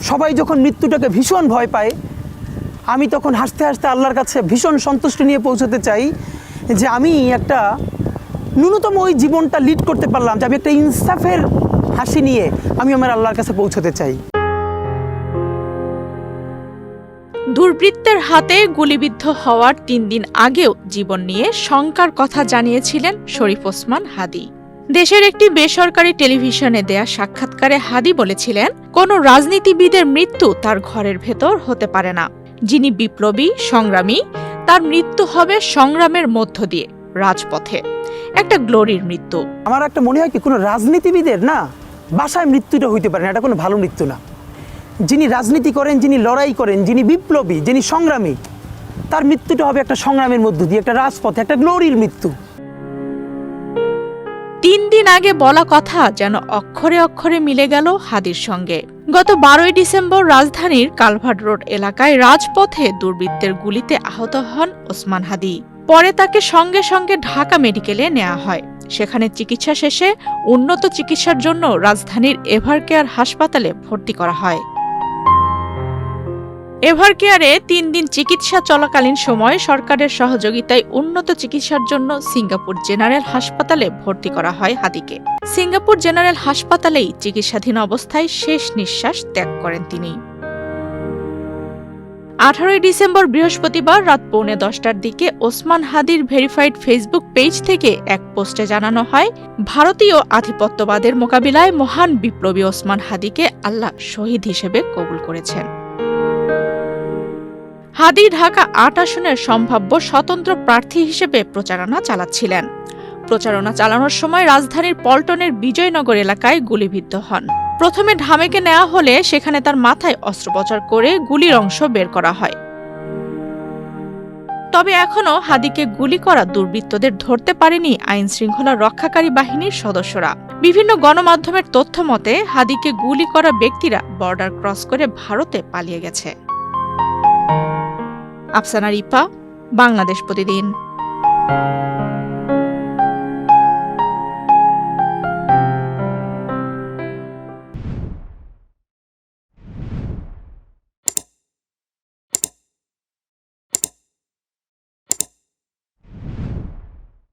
সবাই যখন মৃত্যুটাকে ভীষণ ভয় পায়, আমি তখন হাসতে হাসতে আল্লাহর কাছে ভীষণ সন্তুষ্টি নিয়ে পৌঁছতে চাই যে আমি একটা ন্যূনতম ওই জীবনটা লিড করতে পারলাম, যে আমি একটা ইনসাফের হাসি নিয়ে আমি আমার আল্লাহর কাছে পৌঁছতে চাই। দুর্বৃত্তের হাতে গুলিবিদ্ধ হওয়ার ৩ দিন আগেও জীবন নিয়ে শঙ্কার কথা জানিয়েছিলেন শরীফ ওসমান হাদী। দেশের একটি বেসরকারি টেলিভিশনে দেয়া সাক্ষাৎকারে হাদী বলেছিলেন, কোনো রাজনীতিবিদের মৃত্যু তার ঘরের ভেতর হতে পারে না। যিনি বিপ্লবী, সংগ্রামী, তার মৃত্যু হবে সংগ্রামের মধ্য দিয়ে, রাজপথে, একটা গ্লোরির মৃত্যু। আমার একটা মনে হয় কি, কোনো রাজনীতিবিদের না বাসায় মৃত্যুটা হইতে পারে না, এটা কোনো ভালো মৃত্যু না। যিনি রাজনীতি করেন, যিনি লড়াই করেন, যিনি বিপ্লবী, যিনি সংগ্রামী, তার মৃত্যুটা হবে একটা সংগ্রামের মধ্য দিয়ে, একটা রাজপথে, একটা গ্লোরির মৃত্যু। ৩ দিন আগে বলা কথা যেন অক্ষরে অক্ষরে মিলে গেল হাদীর সঙ্গে। গত ১২ই ডিসেম্বর রাজধানীর কালভার্ট রোড এলাকায় রাজপথে দুর্বৃত্তের গুলিতে আহত হন ওসমান হাদী। পরে তাকে সঙ্গে সঙ্গে ঢাকা মেডিকেলে নেওয়া হয়। সেখানে চিকিৎসা শেষে উন্নত চিকিৎসার জন্য রাজধানীর এভারকেয়ার হাসপাতালে ভর্তি করা হয়। এভারকেয়ারে ৩ দিন চিকিৎসা চলাকালীন সময় সরকারের সহযোগিতায় উন্নত চিকিৎসার জন্য সিঙ্গাপুর জেনারেল হাসপাতালে ভর্তি করা হয় হাদীকে। সিঙ্গাপুর জেনারেল হাসপাতালেই চিকিৎসাধীন অবস্থায় শেষ নিঃশ্বাস ত্যাগ করেন তিনি। ১৮ই ডিসেম্বর বৃহস্পতিবার রাত ১:৩০টার দিকে ওসমান হাদীর ভেরিফাইড ফেসবুক পেজ থেকে এক পোস্টে জানানো হয়, ভারতীয় আধিপত্যবাদের মোকাবিলায় মহান বিপ্লবী ওসমান হাদীকে আল্লাহ শহীদ হিসেবে কবুল করেছেন। হাদী ঢাকা ৮ আসনের সম্ভাব্য স্বতন্ত্র প্রার্থী হিসেবে প্রচারণা চালাচ্ছিলেন। প্রচারণা চালানোর সময় রাজধানীর পল্টনের বিজয়নগর এলাকায় গুলিবিদ্ধ হন। প্রথমে ঢামেকে নেওয়া হলে সেখানে তার মাথায় অস্ত্রোপচার করে গুলির অংশ বের করা হয়। তবে এখনও হাদীকে গুলি করা দুর্বৃত্তদের ধরতে পারেনি আইনশৃঙ্খলা রক্ষাকারী বাহিনীর সদস্যরা। বিভিন্ন গণমাধ্যমের তথ্য মতে হাদীকে গুলি করা ব্যক্তিরা বর্ডার ক্রস করে ভারতে পালিয়ে গেছে। আফসানা রিপা, বাংলাদেশ প্রতিদিন।